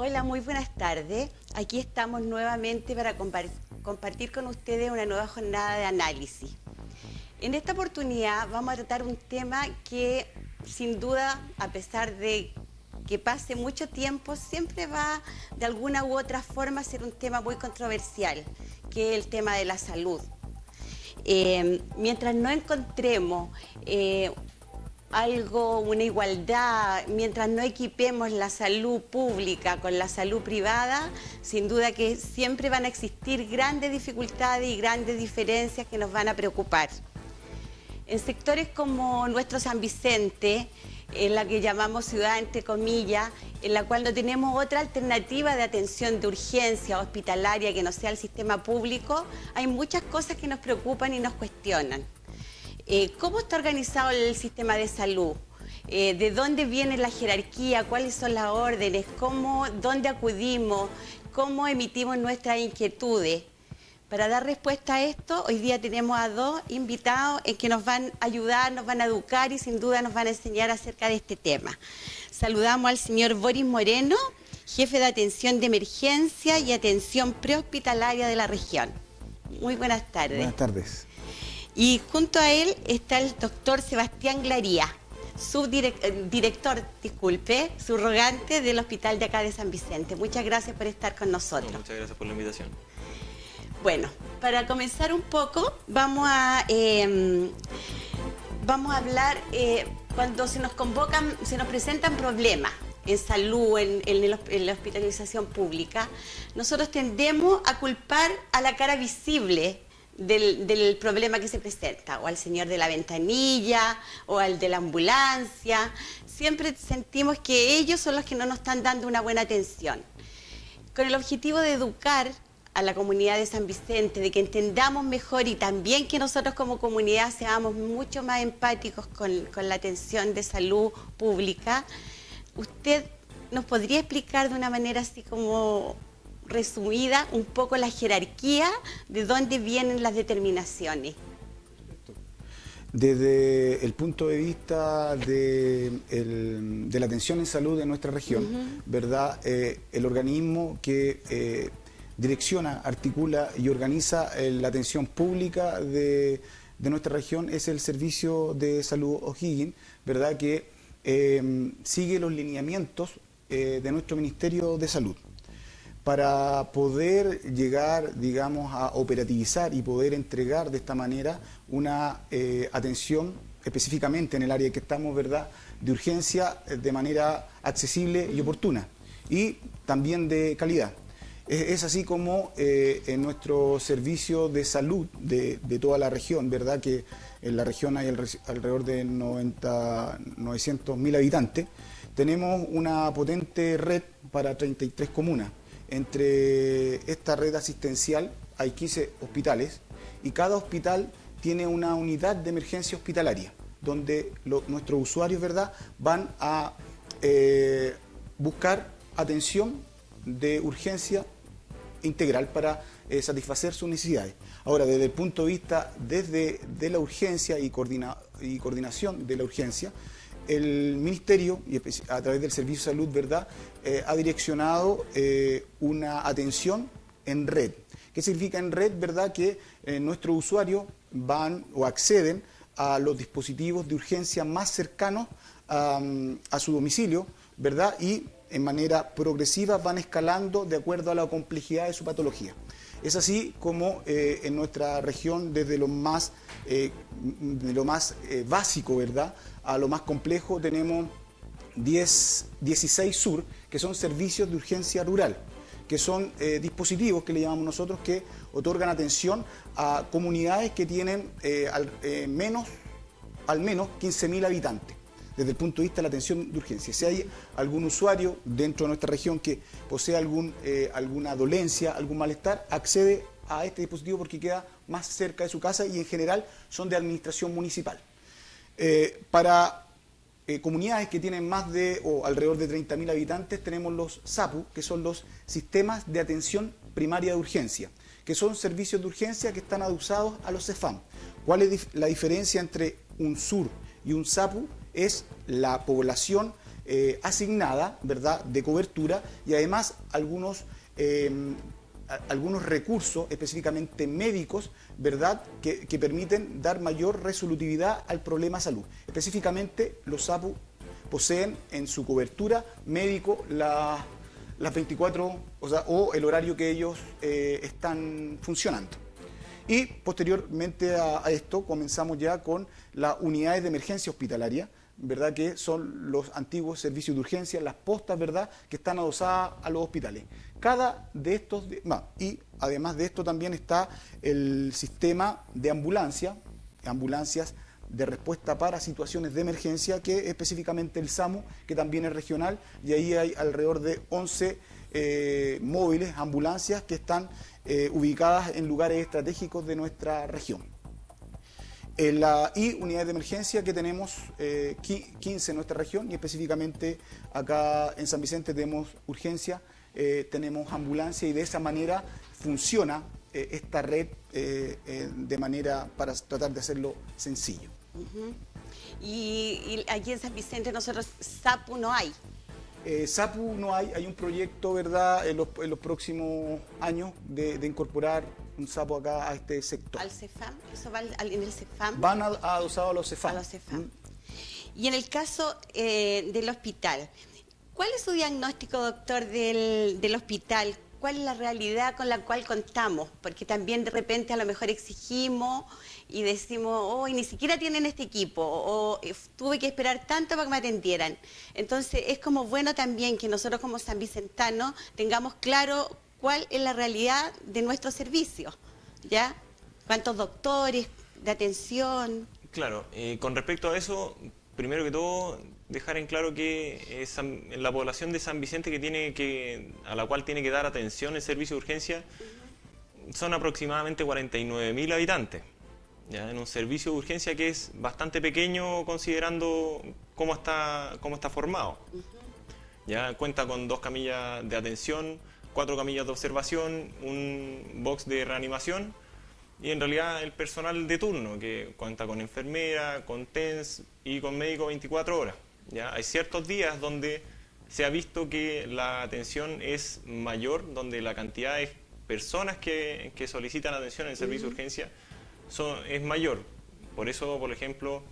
Hola, muy buenas tardes. Aquí estamos nuevamente para compartir con ustedes una nueva jornada de análisis. En esta oportunidad vamos a tratar un tema que sin duda, a pesar de que pase mucho tiempo, siempre va de alguna u otra forma a ser un tema muy controversial, que es el tema de la salud. Mientras no encontremos una igualdad, mientras no equipemos la salud pública con la salud privada, sin duda que siempre van a existir grandes dificultades y grandes diferencias que nos van a preocupar. En sectores como nuestro San Vicente, en la que llamamos ciudad entre comillas, en la cual no tenemos otra alternativa de atención de urgencia hospitalaria que no sea el sistema público, hay muchas cosas que nos preocupan y nos cuestionan. ¿Cómo está organizado el sistema de salud? ¿De dónde viene la jerarquía? ¿Cuáles son las órdenes? ¿Dónde acudimos? ¿Cómo emitimos nuestras inquietudes? Para dar respuesta a esto, hoy día tenemos a dos invitados que nos van a ayudar, nos van a educar y sin duda nos van a enseñar acerca de este tema. Saludamos al señor Boris Moreno, jefe de atención de emergencia y atención prehospitalaria de la región. Muy buenas tardes. Buenas tardes. Y junto a él está el doctor Sebastián Glaría, subrogante del hospital de acá de San Vicente. Muchas gracias por estar con nosotros. Muchas gracias por la invitación. Bueno, para comenzar un poco, vamos a cuando se nos presentan problemas en salud, en la hospitalización pública, nosotros tendemos a culpar a la cara visible del problema que se presenta, o al señor de la ventanilla, o al de la ambulancia. Siempre sentimos que ellos son los que no nos están dando una buena atención. Con el objetivo de educar a la comunidad de San Vicente, de que entendamos mejor y también que nosotros como comunidad seamos mucho más empáticos con la atención de salud pública, ¿usted nos podría explicar de una manera así como resumida un poco la jerarquía de dónde vienen las determinaciones? Desde el punto de vista de la atención en salud de nuestra región, ¿verdad? El organismo que direcciona, articula y organiza la atención pública de nuestra región es el Servicio de Salud O'Higgins, ¿verdad? Que sigue los lineamientos de nuestro Ministerio de Salud. Para poder llegar, digamos, a operativizar y poder entregar de esta manera una atención específicamente en el área que estamos, ¿verdad?, de urgencia de manera accesible y oportuna y también de calidad. Es así como en nuestro servicio de salud de toda la región, ¿verdad?, que en la región hay alrededor de 900.000 habitantes, tenemos una potente red para 33 comunas. Entre esta red asistencial hay 15 hospitales y cada hospital tiene una unidad de emergencia hospitalaria donde nuestros usuarios, ¿verdad?, van a buscar atención de urgencia integral para satisfacer sus necesidades. Ahora, desde el punto de vista de la urgencia y coordinación de la urgencia, el Ministerio, y a través del Servicio de Salud, ¿verdad?, ha direccionado una atención en red. ¿Qué significa en red? ¿Verdad? Que nuestros usuarios van o acceden a los dispositivos de urgencia más cercanos a su domicilio, ¿verdad? Y en manera progresiva van escalando de acuerdo a la complejidad de su patología. Es así como en nuestra región, desde lo más básico, ¿verdad?, a lo más complejo, tenemos 16 SUR, que son servicios de urgencia rural, que son dispositivos que le llamamos nosotros que otorgan atención a comunidades que tienen al menos 15.000 habitantes. Desde el punto de vista de la atención de urgencia, si hay algún usuario dentro de nuestra región que posee alguna dolencia, algún malestar, accede a este dispositivo porque queda más cerca de su casa y en general son de administración municipal. Para comunidades que tienen más de o alrededor de 30.000 habitantes tenemos los SAPU, que son los sistemas de atención primaria de urgencia, que son servicios de urgencia que están adosados a los CEFAM. ¿Cuál es la diferencia entre un SUR y un SAPU? Es la población asignada, ¿verdad?, de cobertura, y además algunos recursos, específicamente médicos, ¿verdad?, que permiten dar mayor resolutividad al problema de salud. Específicamente, los SAPU poseen en su cobertura médico las 24, o el horario que ellos están funcionando. Y posteriormente a esto comenzamos ya con las unidades de emergencia hospitalaria, ¿verdad?, que son los antiguos servicios de urgencia, las postas, ¿verdad?, que están adosadas a los hospitales. Cada de estos, y además de esto también está el sistema de ambulancias de respuesta para situaciones de emergencia, que específicamente el SAMU, que también es regional, y ahí hay alrededor de 11 móviles, ambulancias, que están ubicadas en lugares estratégicos de nuestra región. Y unidades de emergencia que tenemos 15 en nuestra región, y específicamente acá en San Vicente tenemos urgencia, tenemos ambulancia, y de esa manera funciona esta red de manera para tratar de hacerlo sencillo. Y aquí en San Vicente nosotros SAPU no hay. SAPU no hay un proyecto, ¿verdad?, en los próximos años de incorporar un SAPU acá a este sector. ¿Al CEFAM? ¿Eso va en el CEFAM? Van adosados a los CEFAM. A los CEFAM. Y en el caso del hospital, ¿cuál es su diagnóstico, doctor, del hospital? ¿Cuál es la realidad con la cual contamos? Porque también de repente a lo mejor exigimos y decimos, oh, y ni siquiera tienen este equipo, o tuve que esperar tanto para que me atendieran. Entonces es como bueno también que nosotros como sanvicentanos tengamos claro cuál es la realidad de nuestro servicio, ¿ya? ¿Cuántos doctores de atención? Claro, con respecto a eso, primero que todo, dejar en claro que la población de San Vicente a la cual tiene que dar atención el servicio de urgencia son aproximadamente 49.000 habitantes, ¿ya? En un servicio de urgencia que es bastante pequeño considerando cómo está formado. Ya cuenta con 2 camillas de atención, 4 camillas de observación, un box de reanimación, y en realidad el personal de turno, que cuenta con enfermera, con TENS y con médico 24 horas. ¿Ya? Hay ciertos días donde se ha visto que la atención es mayor, donde la cantidad de personas que solicitan atención en el servicio de urgencia es mayor. Por eso, por ejemplo,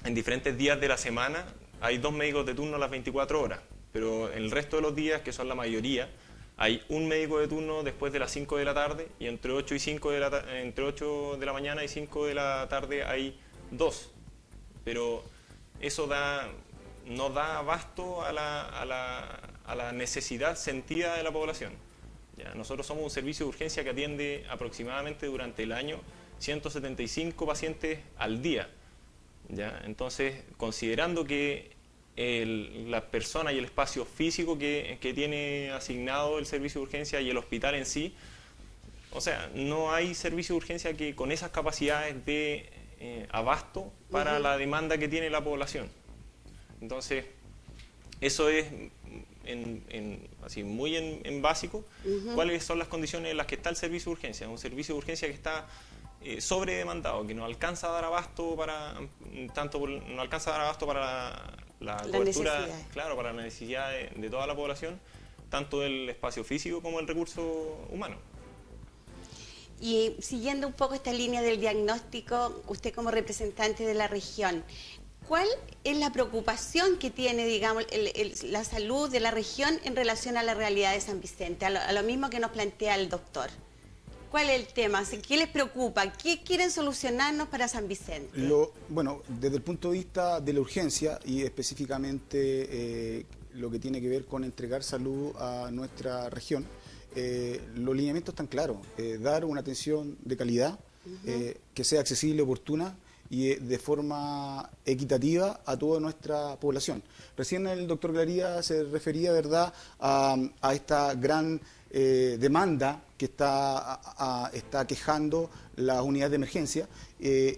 en diferentes días de la semana hay 2 médicos de turno a las 24 horas, pero el resto de los días, que son la mayoría, hay un médico de turno después de las 5 de la tarde, y entre 8 de la mañana y 5 de la tarde hay 2. Pero eso no da abasto a la necesidad sentida de la población. ¿Ya? Nosotros somos un servicio de urgencia que atiende aproximadamente durante el año 175 pacientes al día. ¿Ya? Entonces, considerando que la persona y el espacio físico que tiene asignado el servicio de urgencia y el hospital en sí, o sea, no hay servicio de urgencia que con esas capacidades de abasto para la demanda que tiene la población. Entonces, eso es así muy en básico, cuáles son las condiciones en las que está el servicio de urgencia. Un servicio de urgencia que está sobredemandado, que no alcanza a dar abasto para la cobertura, claro, para la necesidad de toda la población, tanto del espacio físico como el recurso humano. Y siguiendo un poco esta línea del diagnóstico, usted como representante de la región, ¿cuál es la preocupación que tiene, digamos, la salud de la región en relación a la realidad de San Vicente, a lo mismo que nos plantea el doctor? ¿Cuál es el tema? ¿Qué les preocupa? ¿Qué quieren solucionarnos para San Vicente? Bueno, desde el punto de vista de la urgencia y específicamente lo que tiene que ver con entregar salud a nuestra región, los lineamientos están claros. Dar una atención de calidad, que sea accesible, oportuna y de forma equitativa a toda nuestra población. Recién el doctor Glaría se refería, ¿verdad?, a esta gran demanda que está quejando las unidades de emergencia,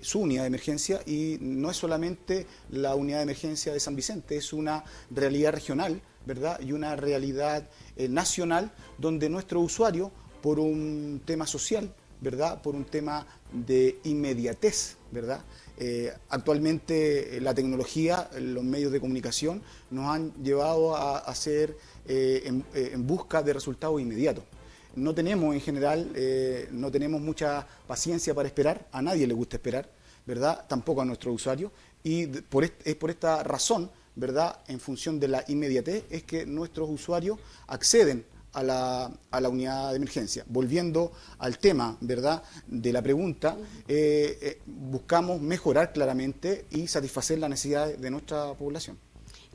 su unidad de emergencia, y no es solamente la unidad de emergencia de San Vicente, es una realidad regional, ¿verdad?, y una realidad nacional, donde nuestro usuario, por un tema social, ¿verdad?, por un tema de inmediatez, ¿verdad? Actualmente la tecnología, los medios de comunicación nos han llevado a hacer en busca de resultados inmediatos. No tenemos en general, no tenemos mucha paciencia para esperar, a nadie le gusta esperar, ¿verdad?, tampoco a nuestros usuarios, y es por esta razón, ¿verdad?, en función de la inmediatez, es que nuestros usuarios acceden a la unidad de emergencia. Volviendo al tema, ¿verdad?, de la pregunta, buscamos mejorar claramente y satisfacer las necesidades de nuestra población.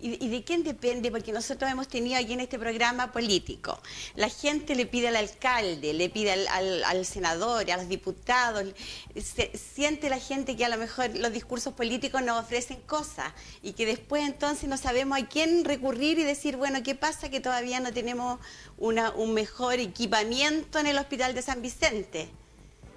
¿Y de quién depende? Porque nosotros hemos tenido aquí en este programa político. La gente le pide al alcalde, le pide al senador, a los diputados. Siente la gente que a lo mejor los discursos políticos nos ofrecen cosas y que después entonces no sabemos a quién recurrir y decir, bueno, ¿qué pasa? Que todavía no tenemos un mejor equipamiento en el Hospital de San Vicente.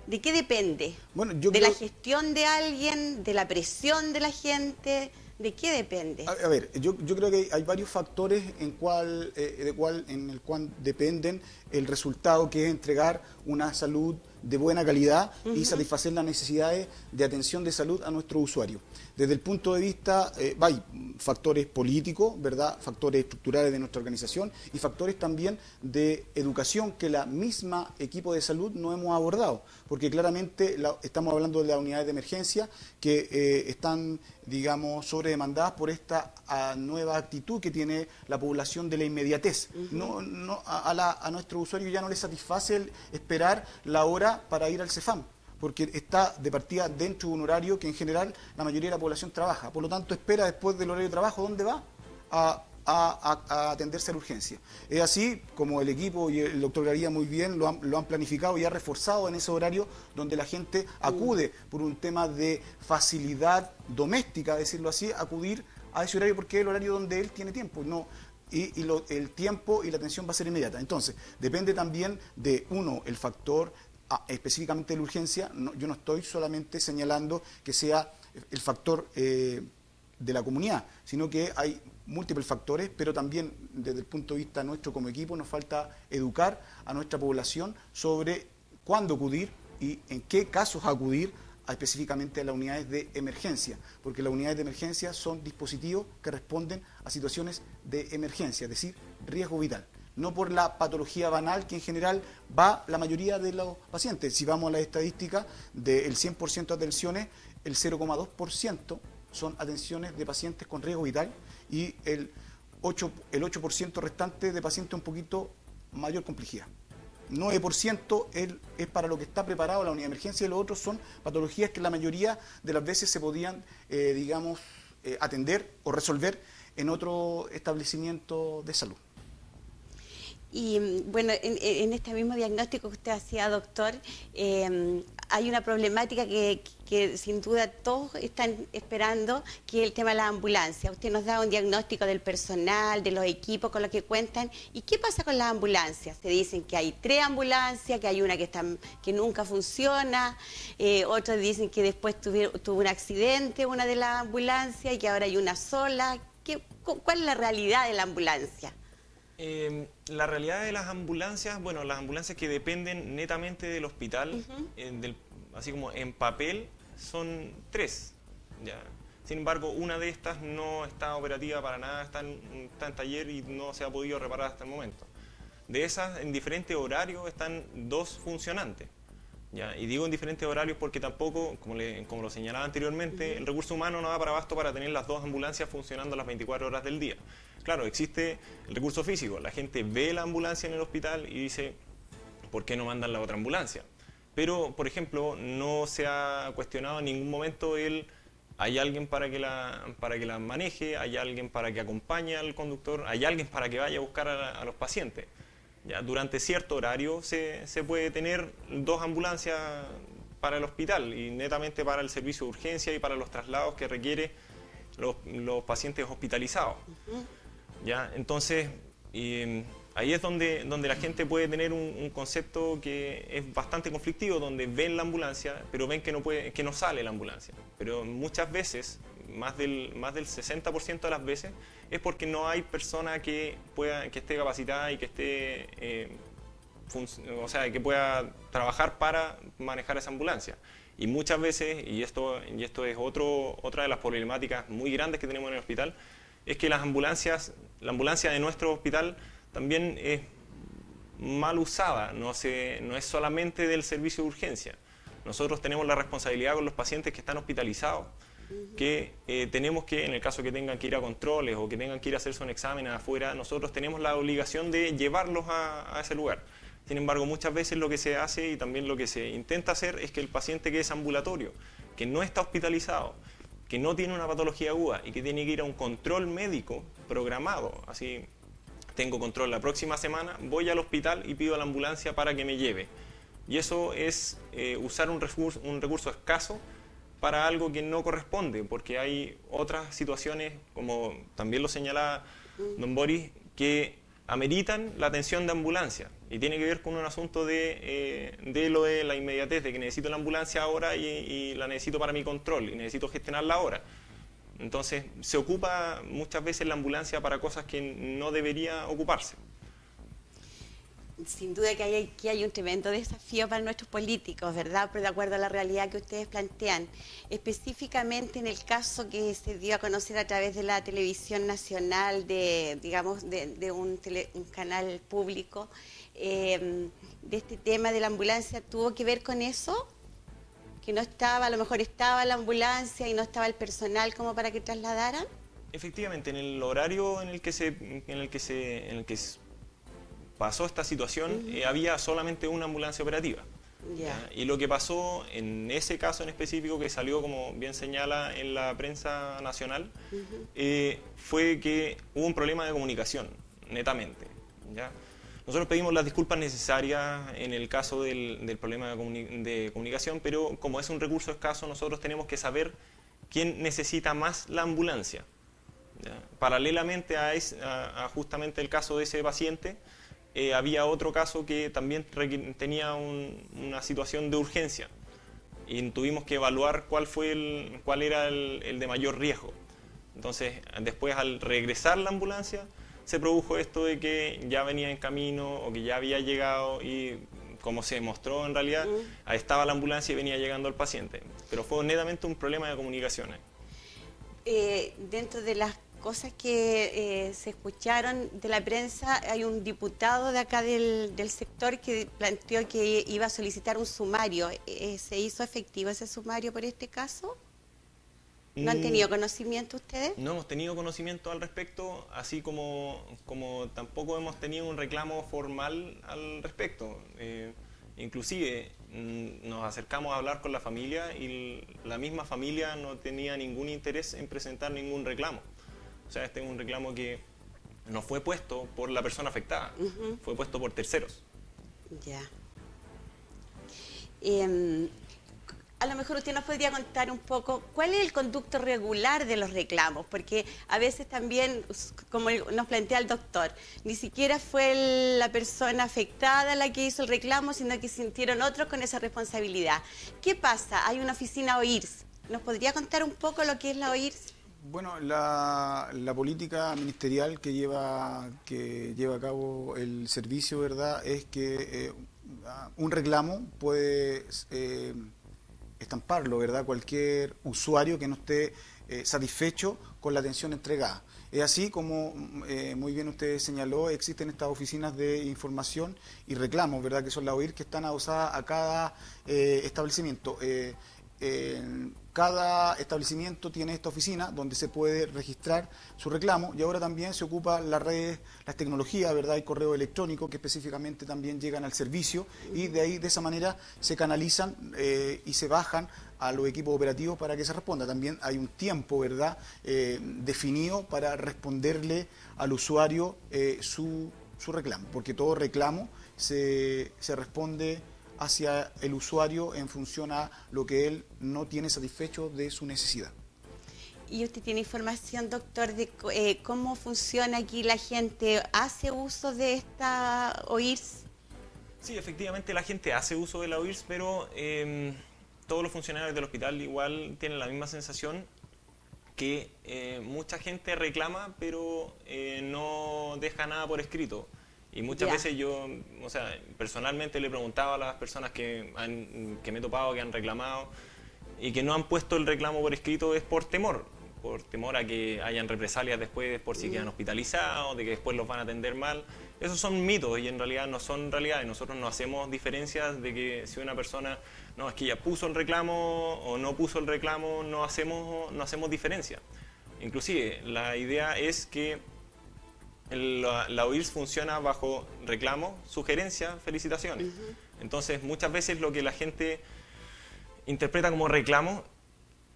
¿De qué depende? Bueno, ¿De la gestión de alguien? ¿De la presión de la gente? ¿De qué depende? A ver, yo creo que hay varios factores en el cual dependen el resultado, que es entregar una salud de buena calidad y satisfacer las necesidades de atención de salud a nuestros usuarios. Desde el punto de vista, hay factores políticos, ¿verdad?, factores estructurales de nuestra organización y factores también de educación que la misma equipo de salud no hemos abordado, porque claramente estamos hablando de las unidades de emergencia que están, digamos, sobredemandadas por esta nueva actitud que tiene la población de la inmediatez. A nuestros usuarios ya no les satisface el esperar la hora para ir al CEFAM, porque está de partida dentro de un horario que en general la mayoría de la población trabaja. Por lo tanto, espera después del horario de trabajo, ¿dónde va? A atenderse a la urgencia. Es así como el equipo y el doctor Garía muy bien lo han planificado y ha reforzado en ese horario donde la gente acude por un tema de facilidad doméstica, decirlo así, acudir a ese horario porque es el horario donde él tiene tiempo. El tiempo y la atención va a ser inmediata. Entonces, depende también de, el factor específicamente de la urgencia. Yo no estoy solamente señalando que sea el factor de la comunidad, sino que hay múltiples factores, pero también desde el punto de vista nuestro como equipo nos falta educar a nuestra población sobre cuándo acudir y en qué casos acudir específicamente a las unidades de emergencia, porque las unidades de emergencia son dispositivos que responden a situaciones de emergencia, es decir, riesgo vital. No por la patología banal que en general va la mayoría de los pacientes. Si vamos a las estadísticas, del 100% de atenciones, el 0,2% son atenciones de pacientes con riesgo vital y el 8% restante de pacientes un poquito mayor complejidad. 9% es para lo que está preparado la unidad de emergencia y los otros son patologías que la mayoría de las veces se podían, atender o resolver en otro establecimiento de salud. Y bueno, en este mismo diagnóstico que usted hacía, doctor, hay una problemática que sin duda todos están esperando, que es el tema de la ambulancia. Usted nos da un diagnóstico del personal, de los equipos con los que cuentan. ¿Y qué pasa con las ambulancias? Se dicen que hay 3 ambulancias, que hay una que nunca funciona, otros dicen que después tuvo un accidente una de las ambulancias y que ahora hay una sola. ¿Cuál es la realidad de la ambulancia? La realidad de las ambulancias, bueno, las ambulancias que dependen netamente del hospital, así como en papel, son 3. ¿Ya? Sin embargo, una de estas no está operativa para nada, está en taller y no se ha podido reparar hasta el momento. De esas, en diferentes horarios, están 2 funcionantes. ¿Ya? Y digo en diferentes horarios porque tampoco, como lo señalaba anteriormente, el recurso humano no da para abasto para tener las 2 ambulancias funcionando las 24 horas del día. Claro, existe el recurso físico, la gente ve la ambulancia en el hospital y dice, ¿por qué no mandan la otra ambulancia? Pero, por ejemplo, no se ha cuestionado en ningún momento hay alguien para que la maneje, hay alguien para que acompañe al conductor, hay alguien para que vaya a buscar a los pacientes. Ya, durante cierto horario se puede tener 2 ambulancias para el hospital y netamente para el servicio de urgencia y para los traslados que requiere los pacientes hospitalizados. ¿Ya? Entonces, ahí es donde la gente puede tener un concepto que es bastante conflictivo, donde ven la ambulancia, pero ven que no sale la ambulancia. Pero muchas veces, más del 60% de las veces, es porque no hay persona que esté capacitada y que esté o sea, que pueda trabajar para manejar esa ambulancia. Y muchas veces, y esto es otra de las problemáticas muy grandes que tenemos en el hospital, es que la ambulancia de nuestro hospital también es mal usada, no es solamente del servicio de urgencia. Nosotros tenemos la responsabilidad con los pacientes que están hospitalizados, que tenemos que, en el caso que tengan que ir a controles o que tengan que ir a hacerse un examen afuera, nosotros tenemos la obligación de llevarlos a ese lugar. Sin embargo, muchas veces lo que se hace y también lo que se intenta hacer es que el paciente que es ambulatorio, que no está hospitalizado, que no tiene una patología aguda y que tiene que ir a un control médico programado, así tengo control la próxima semana, voy al hospital y pido a la ambulancia para que me lleve. Y eso es usar un recurso escaso para algo que no corresponde, porque hay otras situaciones, como también lo señalaba don Boris, que ameritan la atención de ambulancia y tiene que ver con un asunto de lo de la inmediatez, de que necesito la ambulancia ahora y la necesito para mi control y necesito gestionarla ahora. Entonces se ocupa muchas veces la ambulancia para cosas que no debería ocuparse. Sin duda que aquí hay un tremendo desafío para nuestros políticos, ¿verdad? Pero de acuerdo a la realidad que ustedes plantean, específicamente en el caso que se dio a conocer a través de la televisión nacional, de un canal público, de este tema de la ambulancia, ¿tuvo que ver con eso? Que no estaba, a lo mejor estaba la ambulancia y no estaba el personal como para que trasladaran. Efectivamente, en el horario en el que pasó esta situación, había solamente una ambulancia operativa. Y lo que pasó en ese caso en específico, que salió, como bien señala, en la prensa nacional, fue que hubo un problema de comunicación, netamente. ¿Ya? Nosotros pedimos las disculpas necesarias en el caso del problema de comunicación, pero como es un recurso escaso, nosotros tenemos que saber quién necesita más la ambulancia. ¿Ya? Paralelamente a justamente el caso de ese paciente, había otro caso que también tenía una situación de urgencia y tuvimos que evaluar cuál era el de mayor riesgo. Entonces, después al regresar la ambulancia, se produjo esto de que ya venía en camino o que ya había llegado y, como se demostró en realidad, ahí estaba la ambulancia y venía llegando el paciente. Pero fue netamente un problema de comunicaciones. Dentro de las cosas que se escucharon de la prensa, hay un diputado de acá del sector que planteó que iba a solicitar un sumario. ¿Se hizo efectivo ese sumario por este caso? ¿No han tenido conocimiento ustedes? No hemos tenido conocimiento al respecto, así como tampoco hemos tenido un reclamo formal al respecto. Inclusive nos acercamos a hablar con la familia y la misma familia no tenía ningún interés en presentar ningún reclamo. O sea, este es un reclamo que no fue puesto por la persona afectada, fue puesto por terceros. Ya. A lo mejor usted nos podría contar un poco cuál es el conducto regular de los reclamos, porque a veces también, como nos plantea el doctor, ni siquiera fue la persona afectada la que hizo el reclamo, sino que sintieron otros con esa responsabilidad. ¿Qué pasa? Hay una oficina OIRS. ¿Nos podría contar un poco lo que es la OIRS? Bueno, la política ministerial que lleva a cabo el servicio, ¿verdad?, es que un reclamo puede estamparlo, ¿verdad?, cualquier usuario que no esté satisfecho con la atención entregada. Es así como muy bien usted señaló, existen estas oficinas de información y reclamos, ¿verdad?, que son las OIR, que están adosadas a cada establecimiento. Cada establecimiento tiene esta oficina donde se puede registrar su reclamo, y ahora también se ocupa las redes, las tecnologías, ¿verdad?, y correo electrónico, que específicamente también llegan al servicio, y de esa manera se canalizan y se bajan a los equipos operativos para que se responda. También hay un tiempo, ¿verdad?, definido para responderle al usuario su reclamo, porque todo reclamo se responde hacia el usuario en función a lo que él no tiene satisfecho de su necesidad. ¿Y usted tiene información, doctor, de cómo funciona aquí la gente? ¿Hace uso de esta OIRS? Sí, efectivamente la gente hace uso de la OIRS, pero todos los funcionarios del hospital igual tienen la misma sensación, que mucha gente reclama, pero no deja nada por escrito. Y muchas Ya. veces yo, o sea, personalmente le preguntaba a las personas que me he topado, que han reclamado y que no han puesto el reclamo por escrito, es por temor a que hayan represalias después por si quedan hospitalizados, de que después los van a atender mal. Esos son mitos y en realidad no son realidades. Nosotros no hacemos diferencias de que si una persona, no, es que ya puso el reclamo o no puso el reclamo, no hacemos diferencia. Inclusive, la idea es que la OIRS funciona bajo reclamo, sugerencia, felicitaciones. Entonces, muchas veces lo que la gente interpreta como reclamo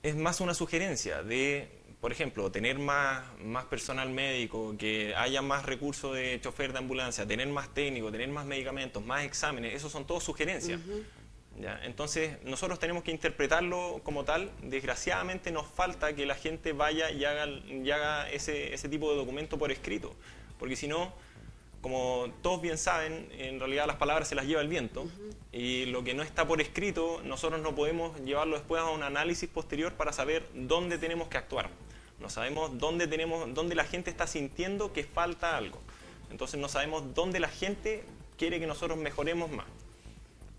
es más una sugerencia de, por ejemplo, tener más personal médico, que haya más recursos de chofer de ambulancia, tener más técnicos, tener más medicamentos, más exámenes. Esos son todos sugerencias. ¿Ya? Entonces, nosotros tenemos que interpretarlo como tal. Desgraciadamente nos falta que la gente vaya y haga ese tipo de documento por escrito. Porque si no, como todos bien saben, en realidad las palabras se las lleva el viento. Y lo que no está por escrito, nosotros no podemos llevarlo después a un análisis posterior para saber dónde tenemos que actuar. No sabemos dónde la gente está sintiendo que falta algo. Entonces no sabemos dónde la gente quiere que nosotros mejoremos más.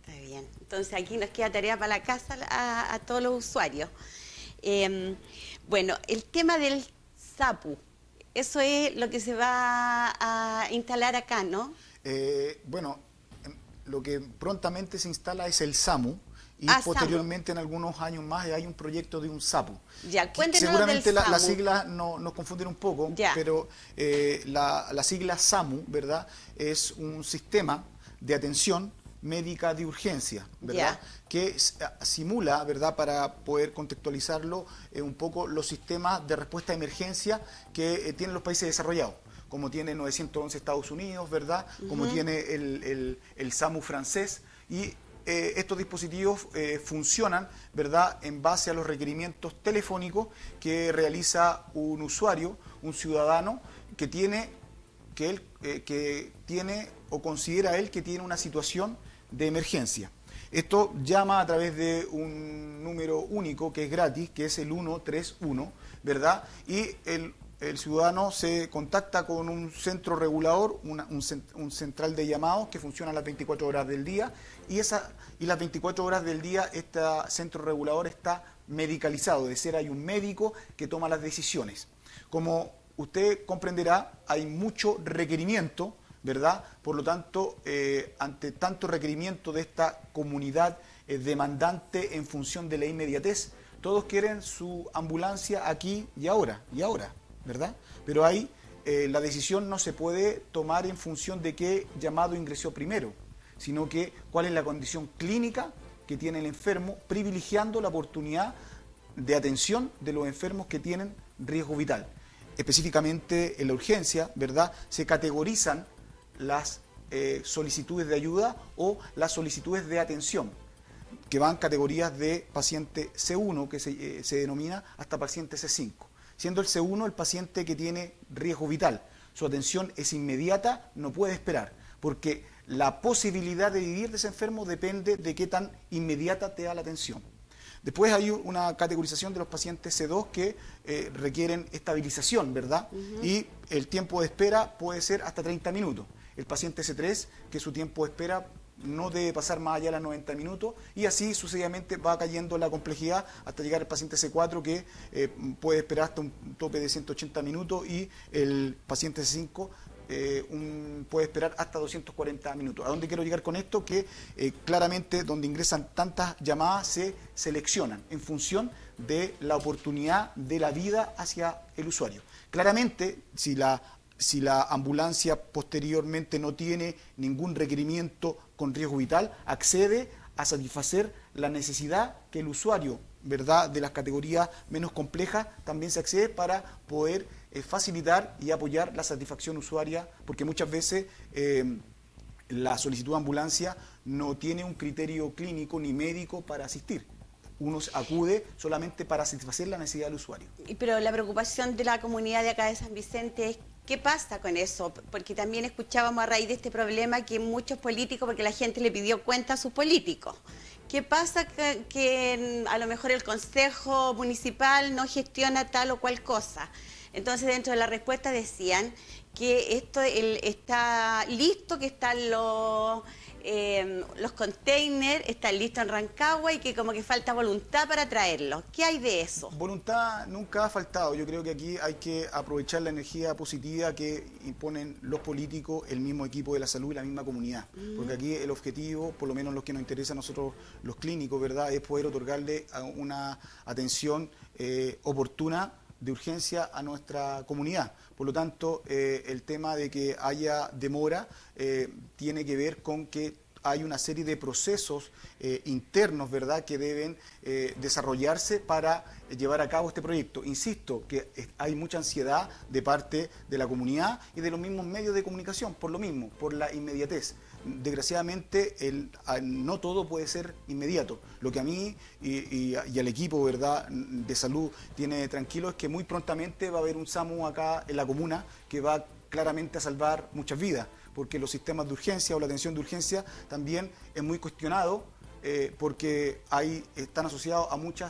Está bien. Entonces aquí nos queda tarea para la casa a todos los usuarios. Bueno, el tema del SAPU, eso es lo que se va a instalar acá, ¿no? Bueno, lo que prontamente se instala es el SAMU y posteriormente en algunos años más hay un proyecto de un SAPU. Ya, cuéntenos seguramente del SAMU. las siglas nos confunden un poco, ya. pero la sigla SAMU, ¿verdad?, es un sistema de atención médica de urgencia, ¿verdad?, que simula, ¿verdad?, para poder contextualizarlo un poco, los sistemas de respuesta a emergencia que tienen los países desarrollados, como tiene 911 Estados Unidos, ¿verdad?, como tiene el SAMU francés, y estos dispositivos funcionan, ¿verdad?, en base a los requerimientos telefónicos que realiza un usuario, un ciudadano, que tiene o considera él que tiene una situación de emergencia. Esto llama a través de un número único que es gratis, que es el 131, ¿verdad? Y el ciudadano se contacta con un centro regulador, un central de llamados que funciona las 24 horas del día, y las 24 horas del día este centro regulador está medicalizado, es decir, hay un médico que toma las decisiones. Como usted comprenderá, hay mucho requerimiento, ¿verdad? Por lo tanto, ante tanto requerimiento de esta comunidad demandante en función de la inmediatez, todos quieren su ambulancia aquí y ahora, ¿verdad? Pero ahí la decisión no se puede tomar en función de qué llamado ingresó primero, sino que cuál es la condición clínica que tiene el enfermo, privilegiando la oportunidad de atención de los enfermos que tienen riesgo vital. Específicamente en la urgencia, ¿verdad?, se categorizan las solicitudes de ayuda o las solicitudes de atención, que van categorías de paciente C1, que se denomina, hasta paciente C5. Siendo el C1 el paciente que tiene riesgo vital. Su atención es inmediata, no puede esperar, porque la posibilidad de vivir de ese enfermo depende de qué tan inmediata te da la atención. Después hay una categorización de los pacientes C2 que requieren estabilización, ¿verdad? Y el tiempo de espera puede ser hasta 30 minutos. El paciente C3, que su tiempo de espera no debe pasar más allá de los 90 minutos, y así sucesivamente va cayendo la complejidad hasta llegar al paciente C4, que puede esperar hasta un tope de 180 minutos, y el paciente C5 puede esperar hasta 240 minutos. ¿A dónde quiero llegar con esto? Que claramente donde ingresan tantas llamadas se seleccionan en función de la oportunidad de la vida hacia el usuario. Claramente, si la ambulancia posteriormente no tiene ningún requerimiento con riesgo vital, accede a satisfacer la necesidad que el usuario, ¿verdad?, de las categorías menos complejas, también se accede para poder facilitar y apoyar la satisfacción usuaria, porque muchas veces la solicitud de ambulancia no tiene un criterio clínico ni médico para asistir. Uno acude solamente para satisfacer la necesidad del usuario. Pero la preocupación de la comunidad de acá de San Vicente es ¿qué pasa con eso? Porque también escuchábamos a raíz de este problema que muchos políticos, porque la gente le pidió cuenta a sus políticos. ¿Qué pasa que a lo mejor el Consejo Municipal no gestiona tal o cual cosa? Entonces, dentro de la respuesta decían que esto está listo, que están los containers, están listos en Rancagua y que como que falta voluntad para traerlos. ¿Qué hay de eso? Voluntad nunca ha faltado. Yo creo que aquí hay que aprovechar la energía positiva que imponen los políticos, el mismo equipo de la salud y la misma comunidad. Porque aquí el objetivo, por lo menos lo que nos interesa a nosotros los clínicos, ¿verdad?, es poder otorgarle una atención oportuna de urgencia a nuestra comunidad. Por lo tanto, el tema de que haya demora tiene que ver con que hay una serie de procesos internos, ¿verdad?, que deben desarrollarse para llevar a cabo este proyecto. Insisto que hay mucha ansiedad de parte de la comunidad y de los mismos medios de comunicación, por lo mismo, por la inmediatez. Desgraciadamente, no todo puede ser inmediato. Lo que a mí y al equipo, ¿verdad?, de salud tiene tranquilo es que muy prontamente va a haber un SAMU acá en la comuna que va claramente a salvar muchas vidas, porque los sistemas de urgencia o la atención de urgencia también es muy cuestionado porque están asociados a mucha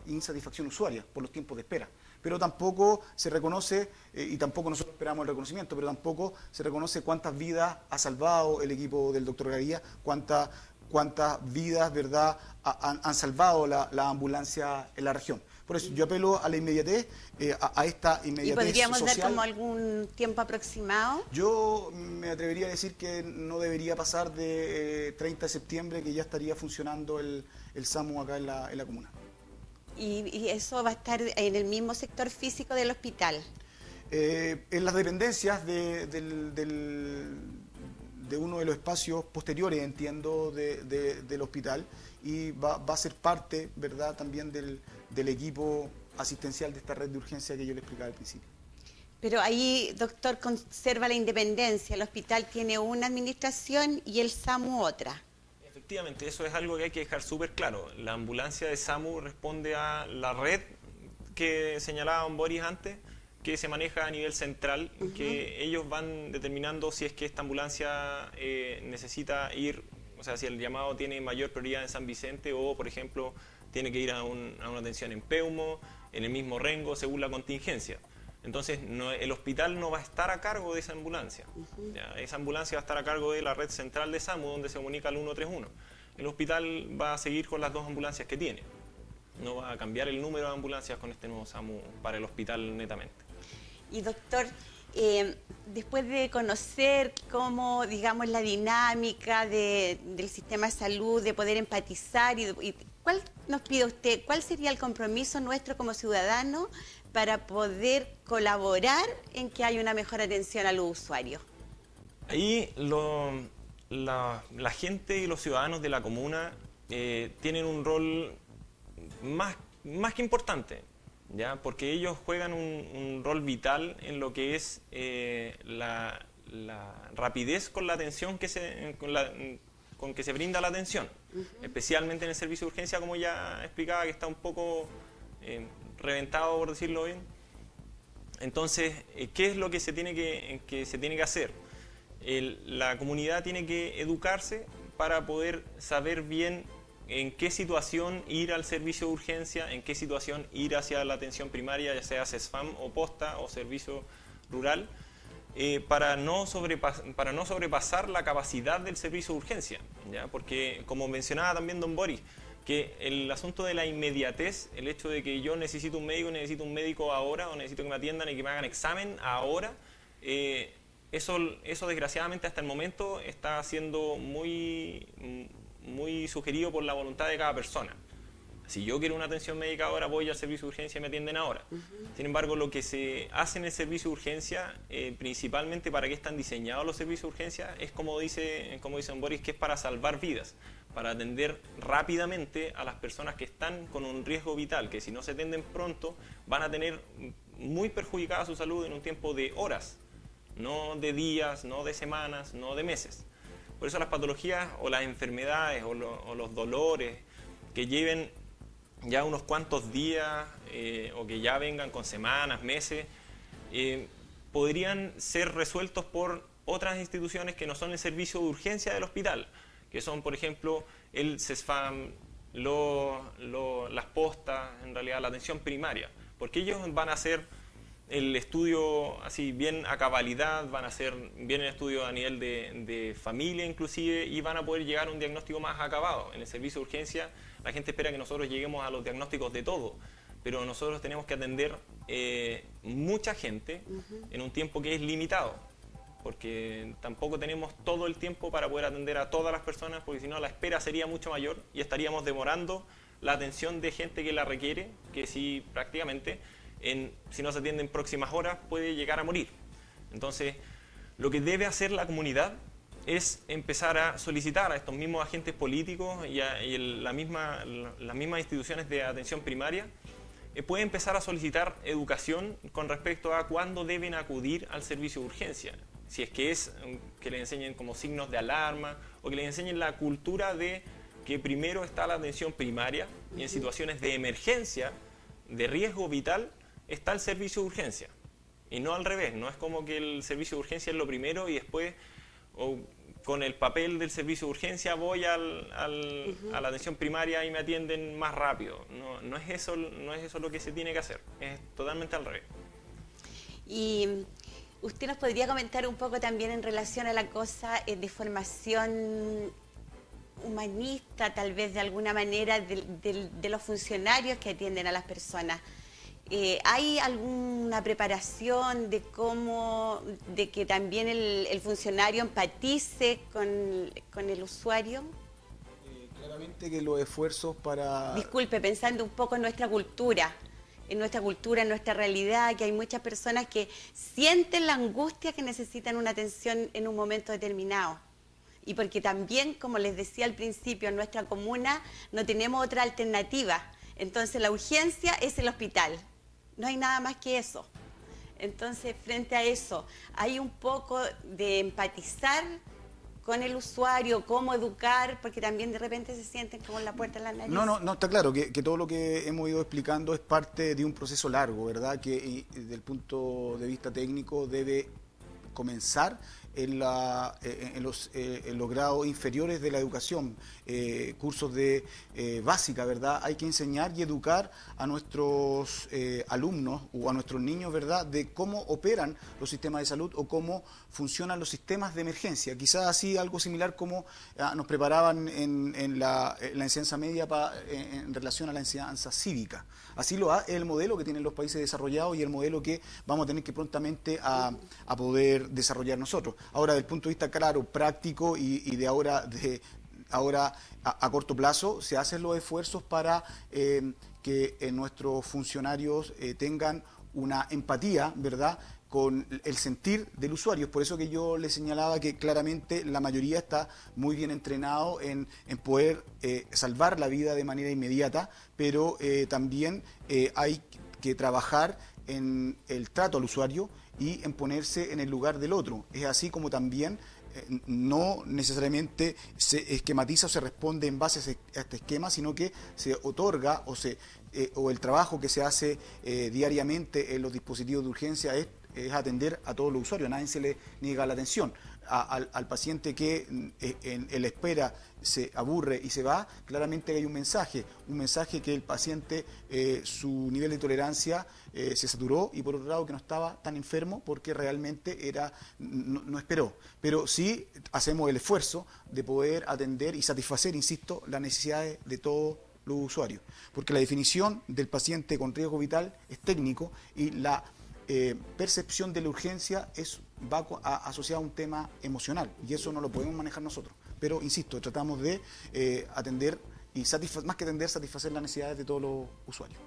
insatisfacción usuaria por los tiempos de espera. Pero tampoco se reconoce, y tampoco nosotros esperamos el reconocimiento, pero tampoco se reconoce cuántas vidas ha salvado el equipo del doctor Garía, cuántas vidas, ¿verdad?, han salvado la ambulancia en la región. Por eso yo apelo a la inmediatez, a esta inmediatez ¿Y podríamos social. dar como algún tiempo aproximado? Yo me atrevería a decir que no debería pasar de 30 de septiembre, que ya estaría funcionando el SAMU acá en la comuna. ¿Y eso va a estar en el mismo sector físico del hospital? En las dependencias de uno de los espacios posteriores, entiendo, del hospital, y va a ser parte, ¿verdad?, también del equipo asistencial de esta red de urgencia que yo le explicaba al principio. Pero ahí, doctor, conserva la independencia. El hospital tiene una administración y el SAMU otra. Efectivamente, eso es algo que hay que dejar súper claro. La ambulancia de SAMU responde a la red que señalaba don Boris antes, que se maneja a nivel central, que ellos van determinando si es que esta ambulancia necesita ir, o sea, si el llamado tiene mayor prioridad en San Vicente o, por ejemplo, tiene que ir a una atención en Peumo, en el mismo Rengo, según la contingencia. Entonces, el hospital no va a estar a cargo de esa ambulancia. ¿Ya? Esa ambulancia va a estar a cargo de la red central de SAMU, donde se comunica al 131. El hospital va a seguir con las dos ambulancias que tiene. No va a cambiar el número de ambulancias con este nuevo SAMU para el hospital netamente. Y doctor, después de conocer cómo, digamos, la dinámica del sistema de salud, de poder empatizar, ¿cuál nos pide usted? ¿Cuál sería el compromiso nuestro como ciudadanos para poder colaborar en que haya una mejor atención a los usuarios? Ahí la gente y los ciudadanos de la comuna tienen un rol más que importante, ¿ya? Porque ellos juegan un rol vital en lo que es la rapidez con la atención con que se brinda la atención, especialmente en el servicio de urgencia, como ya explicaba, que está un poco reventado, por decirlo bien. Entonces, ¿qué es lo que se tiene que hacer? La comunidad tiene que educarse para poder saber bien en qué situación ir al servicio de urgencia, en qué situación ir hacia la atención primaria, ya sea CESFAM o posta o servicio rural, para no sobrepasar la capacidad del servicio de urgencia, ¿ya? Porque, como mencionaba también don Boris, que el asunto de la inmediatez, el hecho de que yo necesito un médico ahora, o necesito que me atiendan y que me hagan examen ahora, eso desgraciadamente hasta el momento está siendo muy sugerido por la voluntad de cada persona. Si yo quiero una atención médica ahora, voy al servicio de urgencia y me atienden ahora. Sin embargo, lo que se hace en el servicio de urgencia, principalmente para qué están diseñados los servicios de urgencia, es como dice don Boris, que es para salvar vidas, para atender rápidamente a las personas que están con un riesgo vital, que si no se atienden pronto, van a tener muy perjudicada su salud en un tiempo de horas, no de días, no de semanas, no de meses. Por eso las patologías o las enfermedades o los dolores que lleven ya unos cuantos días o que ya vengan con semanas, meses, podrían ser resueltos por otras instituciones que no son el servicio de urgencia del hospital, que son, por ejemplo, el CESFAM, las postas, en realidad la atención primaria, porque ellos van a ser el estudio así bien a cabalidad, van a hacer bien el estudio a nivel de familia inclusive, y van a poder llegar a un diagnóstico más acabado. En el servicio de urgencia la gente espera que nosotros lleguemos a los diagnósticos de todo, pero nosotros tenemos que atender mucha gente en un tiempo que es limitado, porque tampoco tenemos todo el tiempo para poder atender a todas las personas, porque si no la espera sería mucho mayor y estaríamos demorando la atención de gente que la requiere, que sí prácticamente si no se atiende en próximas horas puede llegar a morir. Entonces, lo que debe hacer la comunidad es empezar a solicitar a estos mismos agentes políticos y las mismas instituciones de atención primaria, puede empezar a solicitar educación con respecto a cuándo deben acudir al servicio de urgencia. Si es que que les enseñen como signos de alarma o que les enseñen la cultura de que primero está la atención primaria y en situaciones de emergencia, de riesgo vital, está el servicio de urgencia. Y no al revés, no es como que el servicio de urgencia es lo primero y después con el papel del servicio de urgencia voy a la atención primaria y me atienden más rápido. No es eso lo que se tiene que hacer, es totalmente al revés. Y usted nos podría comentar un poco también en relación a la cosa de formación humanista, tal vez de alguna manera, de los funcionarios que atienden a las personas. ¿Hay alguna preparación de que también el funcionario empatice con el usuario? Claramente que los esfuerzos para... Disculpe, pensando un poco en nuestra cultura, en nuestra realidad, que hay muchas personas que sienten la angustia que necesitan una atención en un momento determinado. Y porque también, como les decía al principio, en nuestra comuna no tenemos otra alternativa. Entonces la urgencia es el hospital. No hay nada más que eso. Entonces, frente a eso, hay un poco de empatizar con el usuario, cómo educar, porque también de repente se sienten como en la puerta de la nariz. No, está claro que todo lo que hemos ido explicando es parte de un proceso largo, ¿verdad? Que desde el punto de vista técnico debe comenzar en los grados inferiores de la educación, cursos de básica, ¿verdad? Hay que enseñar y educar a nuestros alumnos o a nuestros niños, ¿verdad?, de cómo operan los sistemas de salud o cómo funcionan los sistemas de emergencia. Quizás así algo similar como nos preparaban en la enseñanza media en relación a la enseñanza cívica. Así es el modelo que tienen los países desarrollados y el modelo que vamos a tener que prontamente a poder desarrollar nosotros. Ahora, desde el punto de vista claro, práctico y de ahora a corto plazo, se hacen los esfuerzos para que nuestros funcionarios tengan una empatía, ¿verdad?, con el sentir del usuario. Es por eso que yo le señalaba que claramente la mayoría está muy bien entrenado en poder salvar la vida de manera inmediata, pero también hay que trabajar en el trato al usuario y en ponerse en el lugar del otro. Es así como también no necesariamente se esquematiza o se responde en base a este esquema, sino que se otorga o el trabajo que se hace diariamente en los dispositivos de urgencia es atender a todos los usuarios. A nadie se le niega la atención. Al paciente que en la espera se aburre y se va, claramente hay un mensaje que el paciente, su nivel de tolerancia se saturó, y por otro lado que no estaba tan enfermo porque realmente no esperó. Pero sí hacemos el esfuerzo de poder atender y satisfacer, insisto, las necesidades de todos los usuarios. Porque la definición del paciente con riesgo vital es técnico y la percepción de la urgencia va asociada a un tema emocional, y eso no lo podemos manejar nosotros. Pero, insisto, tratamos de atender y más que atender, satisfacer las necesidades de todos los usuarios.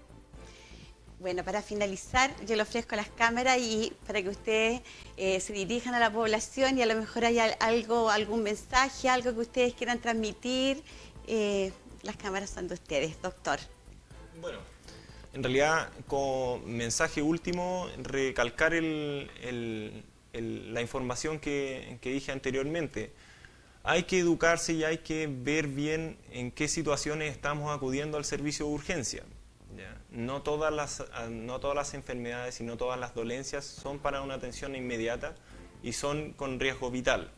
Bueno, para finalizar, yo le ofrezco las cámaras y para que ustedes se dirijan a la población y a lo mejor haya algún mensaje, algo que ustedes quieran transmitir. Las cámaras son de ustedes, doctor. Bueno, en realidad, como mensaje último, recalcar la información que dije anteriormente. Hay que educarse y hay que ver bien en qué situaciones estamos acudiendo al servicio de urgencia. ¿Ya? No todas las enfermedades y no todas las dolencias son para una atención inmediata y son con riesgo vital.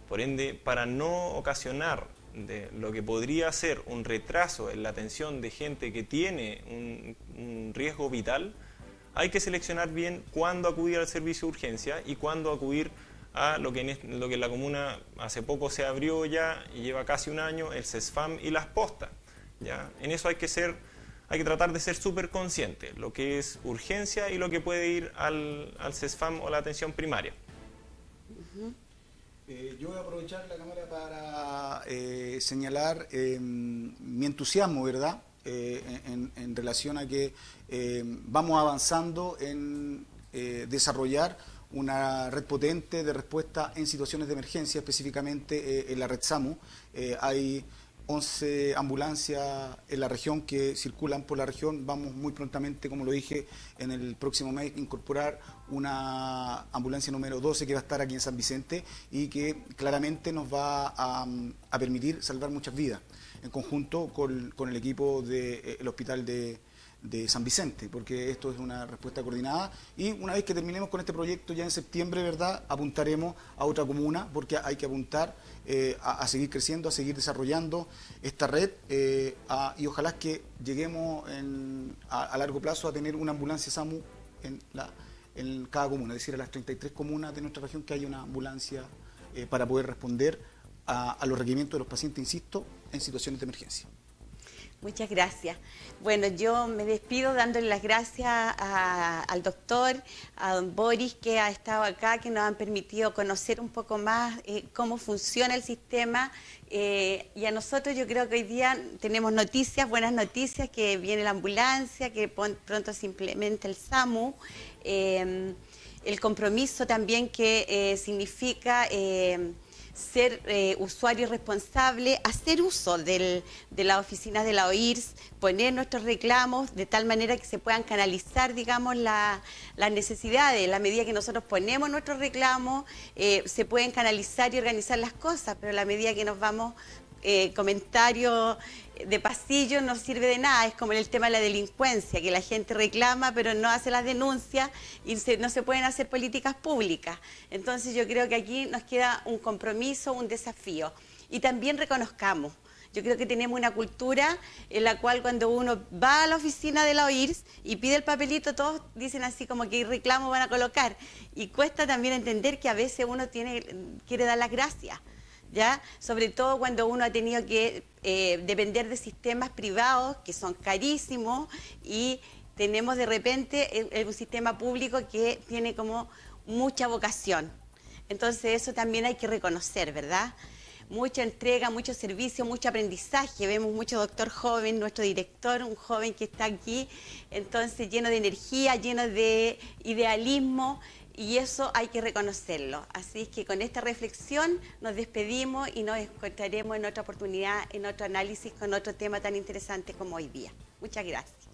Por ende, para no ocasionar de lo que podría ser un retraso en la atención de gente que tiene un riesgo vital, hay que seleccionar bien cuándo acudir al servicio de urgencia y cuándo acudir a lo que en la comuna hace poco se abrió ya y lleva casi un año, el CESFAM y las postas, ¿ya? En eso hay que tratar de ser súper consciente, lo que es urgencia y lo que puede ir al CESFAM o la atención primaria. Yo voy a aprovechar la cámara para señalar mi entusiasmo, ¿verdad? En relación a que vamos avanzando en desarrollar una red potente de respuesta en situaciones de emergencia, específicamente en la red SAMU. Hay 11 ambulancias en la región que circulan por la región. Vamos muy prontamente, como lo dije, en el próximo mes incorporar una ambulancia número 12 que va a estar aquí en San Vicente y que claramente nos va a permitir salvar muchas vidas en conjunto con el equipo del hospital de San Vicente, porque esto es una respuesta coordinada y una vez que terminemos con este proyecto ya en septiembre, ¿verdad?, apuntaremos a otra comuna, porque hay que apuntar a seguir creciendo, a seguir desarrollando esta red y ojalá que lleguemos a largo plazo a tener una ambulancia SAMU en cada comuna, es decir, a las 33 comunas de nuestra región que haya una ambulancia para poder responder a los requerimientos de los pacientes, insisto, en situaciones de emergencia. Muchas gracias. Bueno, yo me despido dándole las gracias al doctor, a don Boris, que ha estado acá, que nos han permitido conocer un poco más cómo funciona el sistema. Y a nosotros yo creo que hoy día tenemos noticias, buenas noticias, que viene la ambulancia, que pronto se implementa el SAMU. El compromiso también que significa ser usuario responsable, hacer uso de las oficinas de la OIRS, poner nuestros reclamos de tal manera que se puedan canalizar, digamos, las necesidades. En la medida que nosotros ponemos nuestros reclamos, se pueden canalizar y organizar las cosas, pero a la medida que nos vamos comentarios de pasillo no sirve de nada. Es como en el tema de la delincuencia, que la gente reclama pero no hace las denuncias y no se pueden hacer políticas públicas. Entonces yo creo que aquí nos queda un compromiso, un desafío. Y también reconozcamos. Yo creo que tenemos una cultura en la cual cuando uno va a la oficina de la OIRS y pide el papelito, todos dicen así como que reclamo van a colocar. Y cuesta también entender que a veces uno quiere dar las gracias, ¿ya? Sobre todo cuando uno ha tenido que depender de sistemas privados que son carísimos y tenemos de repente un sistema público que tiene como mucha vocación. Entonces eso también hay que reconocer, ¿verdad? Mucha entrega, mucho servicio, mucho aprendizaje. Vemos mucho doctor joven, nuestro director, un joven que está aquí, entonces lleno de energía, lleno de idealismo, y eso hay que reconocerlo. Así es que con esta reflexión nos despedimos y nos encontraremos en otra oportunidad, en otro análisis, con otro tema tan interesante como hoy día. Muchas gracias.